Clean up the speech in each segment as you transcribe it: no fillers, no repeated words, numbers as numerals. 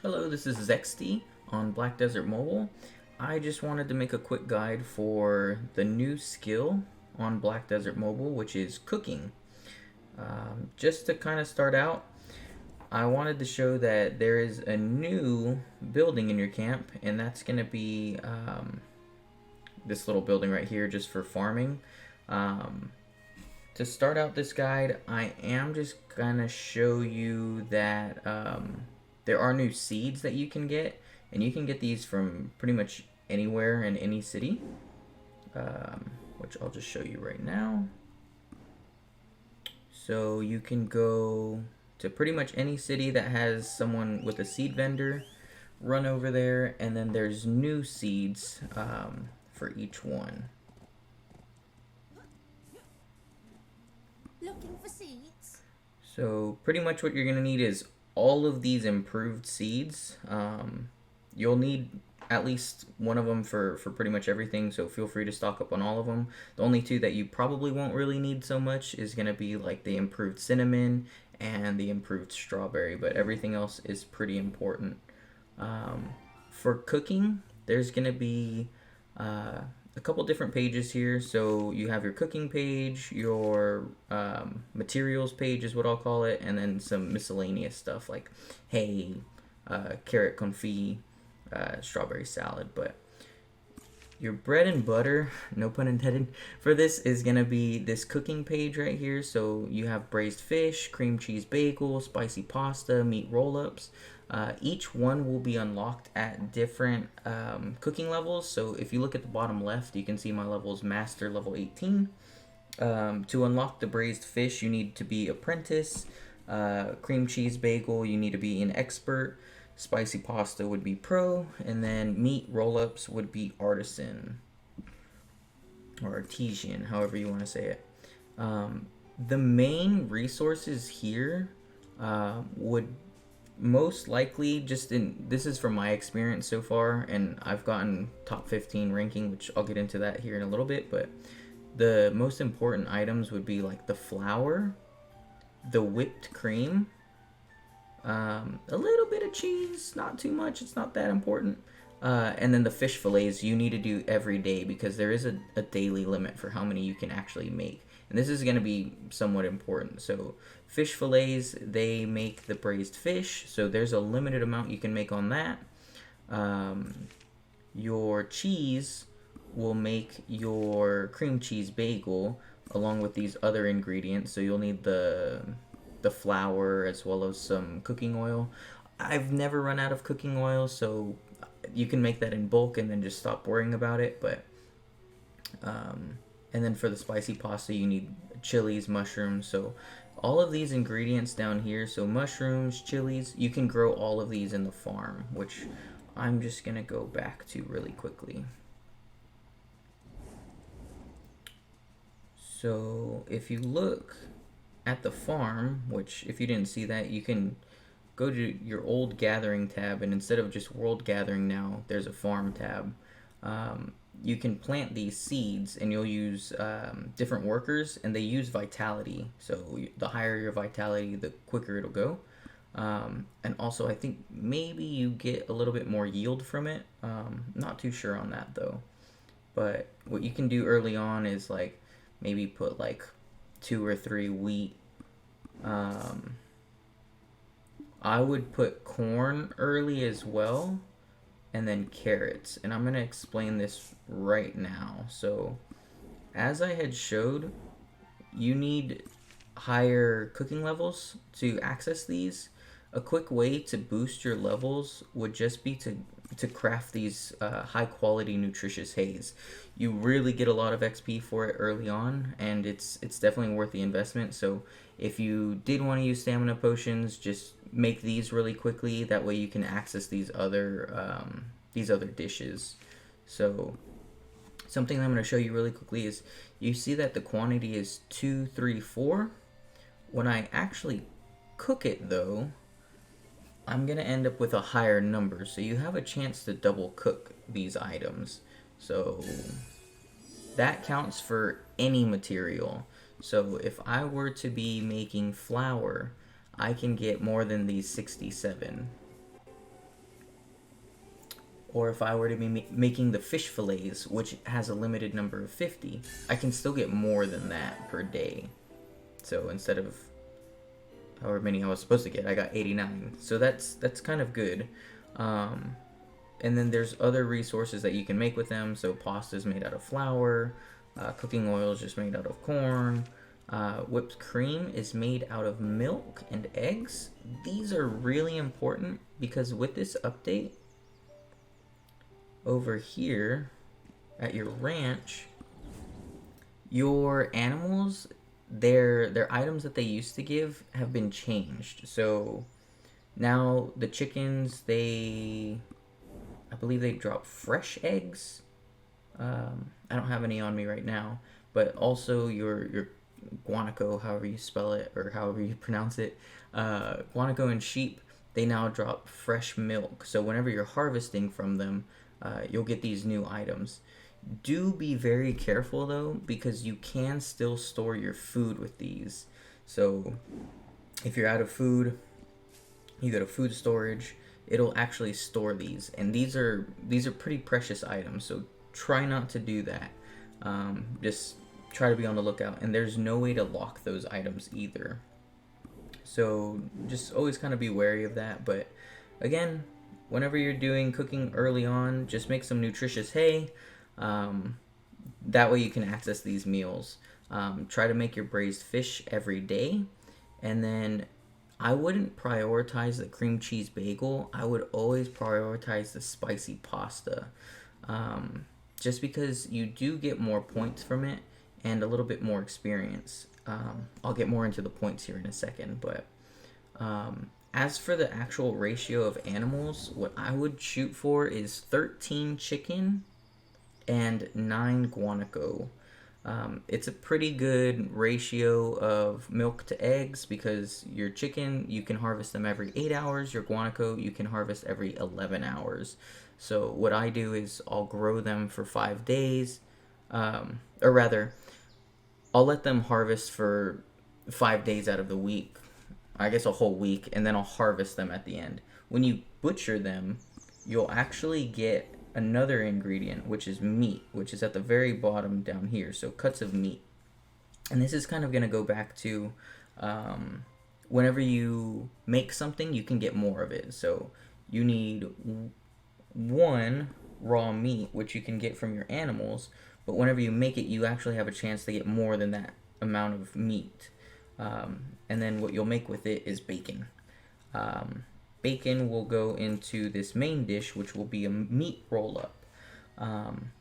Hello, this is Zexty on Black Desert Mobile. I just wanted to make a quick guide for the new skill on Black Desert Mobile, which is cooking. Just to kind of start out, I wanted to show that there is a new building in your camp, and that's going to be this little building right here just for farming. To start out this guide, I am just going to show you that there are new seeds that you can get, and you can get these from pretty much anywhere in any city, which I'll just show you right now. So you can go to pretty much any city that has someone with a seed vendor, run over there, and then there's new seeds for each one. Looking for seeds? So pretty much what you're going to need is all of these improved seeds. You'll need at least one of them for pretty much everything, so feel free to stock up on all of them. The only two that you probably won't really need so much is going to be like the improved cinnamon and the improved strawberry, but everything else is pretty important. For cooking, there's going to be a couple different pages here. So you have your cooking page, your materials page is what I'll call it, and then some miscellaneous stuff like hay, carrot confit, strawberry salad. But your bread and butter, no pun intended, for this is going to be this cooking page right here. So you have braised fish, cream cheese bagel, spicy pasta, meat roll-ups. Each one will be unlocked at different cooking levels. So if you look at the bottom left, you can see my level is master level 18. To unlock the braised fish, you need to be apprentice. Cream cheese bagel, you need to be an expert. Spicy pasta would be pro, and then meat roll-ups would be artisan or artesian, however you want to say it. The main resources here would most likely this is from my experience so far, and I've gotten top 15 ranking, which I'll get into that here in a little bit, but the most important items would be like the flour, the whipped cream, a little bit of cheese, not too much, it's not that important, and then the fish fillets you need to do every day because there is a daily limit for how many you can actually make. And this is going to be somewhat important. So fish fillets, they make the braised fish. So there's a limited amount you can make on that. Your cheese will make your cream cheese bagel along with these other ingredients. So you'll need the flour as well as some cooking oil. I've never run out of cooking oil, so you can make that in bulk and then just stop worrying about it. But and then for the spicy pasta, you need chilies, mushrooms. So all of these ingredients down here, so mushrooms, chilies, you can grow all of these in the farm, which I'm just going to go back to really quickly. So if you look at the farm, which if you didn't see that, you can go to your old gathering tab, and instead of just world gathering now, there's a farm tab. You can plant these seeds, and you'll use different workers, and they use vitality. So the higher your vitality, the quicker it'll go. And also, I think maybe you get a little bit more yield from it. Not too sure on that though. But what you can do early on is like maybe put like 2 or 3 wheat. I would put corn early as well, and then carrots, and I'm going to explain this right now. So as I had showed, you need higher cooking levels to access these. A quick way to boost your levels would just be to craft these high quality nutritious hays. You really get a lot of XP for it early on, and it's definitely worth the investment. So if you did want to use stamina potions, just make these really quickly. That way you can access these other dishes. So something I'm going to show you really quickly is you see that the quantity is 2, 3, 4. When I actually cook it though, I'm going to end up with a higher number. So you have a chance to double cook these items. So that counts for any material. So if I were to be making flour, I can get more than these 67. Or if I were to be making the fish fillets, which has a limited number of 50, I can still get more than that per day. So instead of however many I was supposed to get, I got 89. So that's kind of good. And then there's other resources that you can make with them. So pasta is made out of flour, cooking oil is just made out of corn, whipped cream is made out of milk and eggs. These are really important because with this update over here at your ranch, your animals, their items that they used to give have been changed. So now the chickens, I believe they drop fresh eggs. I don't have any on me right now, but also your guanaco, however you spell it or however you pronounce it, guanaco and sheep, they now drop fresh milk. So whenever you're harvesting from them, you'll get these new items. Do be very careful though, because you can still store your food with these. So if you're out of food, you go to food storage, it'll actually store these, and these are pretty precious items, so try not to do that. Just try to be on the lookout, and there's no way to lock those items either, so just always kind of be wary of that. But again, whenever you're doing cooking early on, just make some nutritious hay. That way you can access these meals. Try to make your braised fish every day, and then I wouldn't prioritize the cream cheese bagel. I would always prioritize the spicy pasta. Just because you do get more points from it and a little bit more experience. I'll get more into the points here in a second, but as for the actual ratio of animals, what I would shoot for is 13 chicken and 9 guanaco. It's a pretty good ratio of milk to eggs, because your chicken, you can harvest them every 8 hours. Your guanaco, you can harvest every 11 hours. So what I do is I'll grow them for 5 days, or rather, I'll let them harvest for 5 days out of the week. I guess a whole week, and then I'll harvest them at the end. When you butcher them, you'll actually get another ingredient, which is meat, which is at the very bottom down here. So cuts of meat. And this is kind of going to go back to whenever you make something, you can get more of it. So you need 1 raw meat, which you can get from your animals, but whenever you make it, you actually have a chance to get more than that amount of meat. And then what you'll make with it is bacon. Bacon will go into this main dish, which will be a meat roll-up. I'm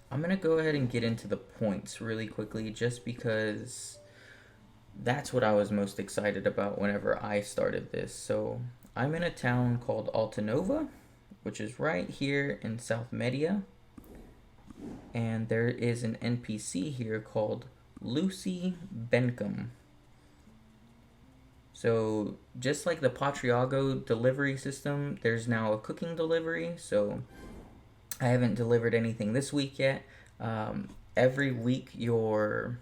going to go ahead and get into the points really quickly, just because that's what I was most excited about whenever I started this. So I'm in a town called Altinova, which is right here in South Media. And there is an NPC here called Lucy Benkum. So just like the Patriago delivery system, there's now a cooking delivery. So I haven't delivered anything this week yet. Every week your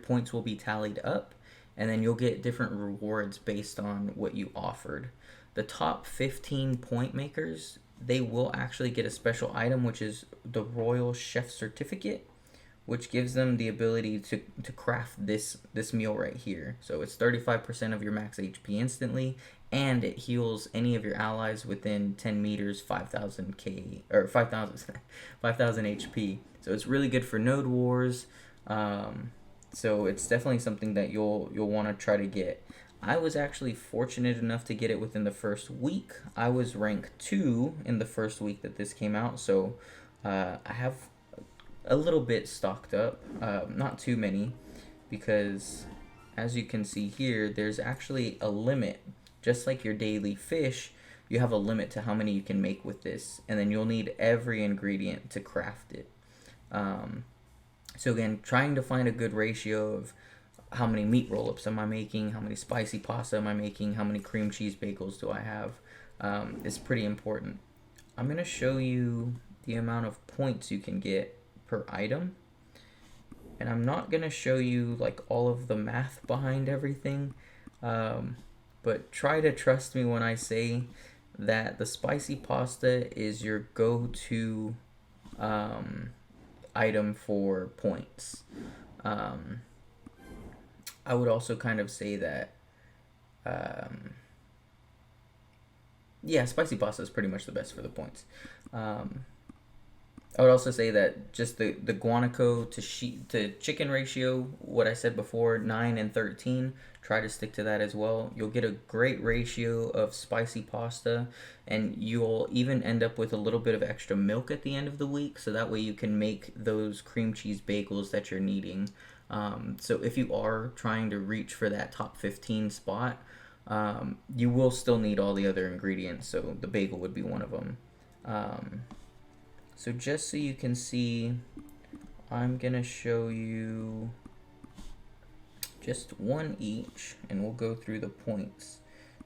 points will be tallied up, and then you'll get different rewards based on what you offered. The top 15 point makers, they will actually get a special item, which is the Royal Chef Certificate, which gives them the ability to craft this meal right here. So it's 35% of your max HP instantly, and it heals any of your allies within 10 meters 5,000 HP. So it's really good for node wars. So it's definitely something that you'll want to try to get. I was actually fortunate enough to get it within the first week. I was rank 2 in the first week that this came out, so I have a little bit stocked up, not too many, because as you can see here, there's actually a limit. Just like your daily fish, you have a limit to how many you can make with this, and then you'll need every ingredient to craft it. So again, trying to find a good ratio of how many meat roll-ups am I making, how many spicy pasta am I making, how many cream cheese bagels do I have, is pretty important. I'm going to show you the amount of points you can get per item, and I'm not going to show you like all of the math behind everything, but try to trust me when I say that the spicy pasta is your go-to item for points. Um, I would also kind of say that, um, yeah, spicy pasta is pretty much the best for the points. Um, I would also say that just the guanaco to chicken ratio, what I said before, 9 and 13, try to stick to that as well. You'll get a great ratio of spicy pasta, and you'll even end up with a little bit of extra milk at the end of the week, so that way you can make those cream cheese bagels that you're needing. So if you are trying to reach for that top 15 spot, you will still need all the other ingredients, so the bagel would be one of them. So just so you can see, I'm going to show you just one each, and we'll go through the points.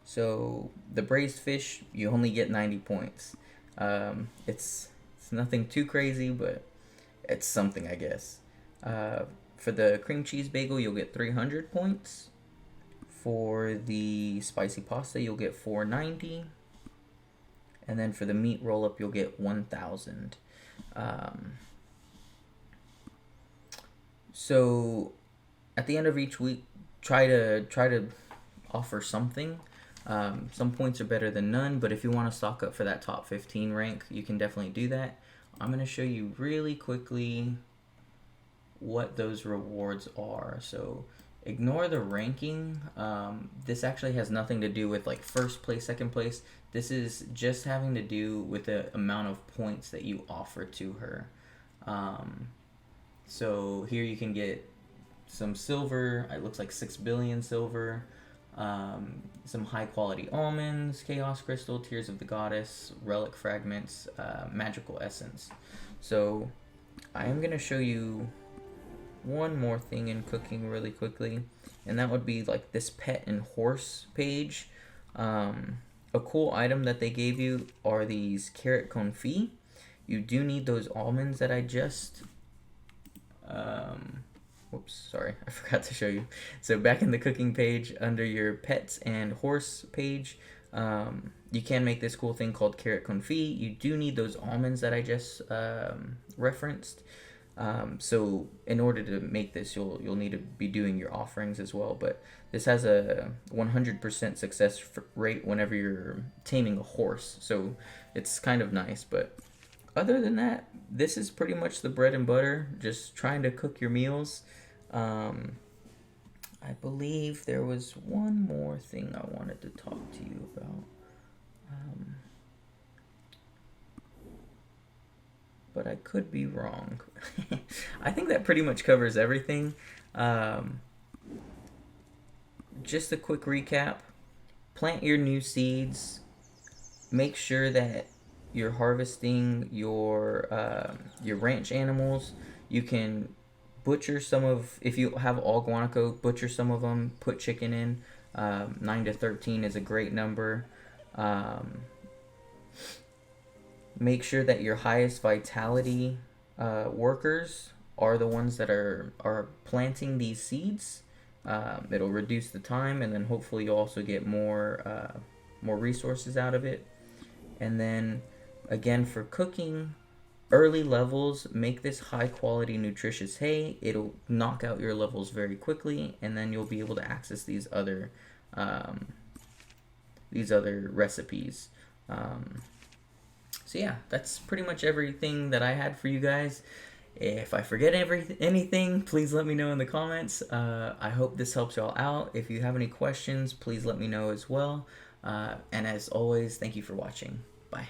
So the braised fish, you only get 90 points. It's nothing too crazy, but it's something, I guess. For the cream cheese bagel, you'll get 300 points. For the spicy pasta, you'll get 490. And then for the meat roll-up, you'll get 1,000. So at the end of each week, try to offer something. Some points are better than none, but if you want to stock up for that top 15 rank, you can definitely do that. I'm going to show you really quickly what those rewards are. So ignore the ranking. This actually has nothing to do with like first place, second place. This is just having to do with the amount of points that you offer to her. So here you can get some silver. It looks like 6 billion silver. Some high quality almonds, chaos crystal, tears of the goddess, relic fragments, magical essence. So I am going to show you one more thing in cooking really quickly, and that would be like this pet and horse page. A cool item that they gave you are these carrot confit. You do need those almonds that I just whoops, sorry, I forgot to show you. So back in the cooking page under your pets and horse page, you can make this cool thing called carrot confit. You do need those almonds that I just referenced. So in order to make this, you'll need to be doing your offerings as well. But this has a 100% success rate whenever you're taming a horse. So it's kind of nice. But other than that, this is pretty much the bread and butter. Just trying to cook your meals. I believe there was one more thing I wanted to talk to you about. But I could be wrong. I think that pretty much covers everything. Just a quick recap. Plant your new seeds. Make sure that you're harvesting your ranch animals. You can butcher some of, if you have all guanaco, butcher some of them, put chicken in. 9 to 13 is a great number. Make sure that your highest vitality workers are the ones that are planting these seeds. It'll reduce the time, and then hopefully you'll also get more resources out of it. And then again, for cooking, early levels, make this high quality nutritious hay. It'll knock out your levels very quickly, and then you'll be able to access these other recipes. So yeah, that's pretty much everything that I had for you guys. If I forget anything, please let me know in the comments. I hope this helps y'all out. If you have any questions, please let me know as well. And as always, thank you for watching. Bye.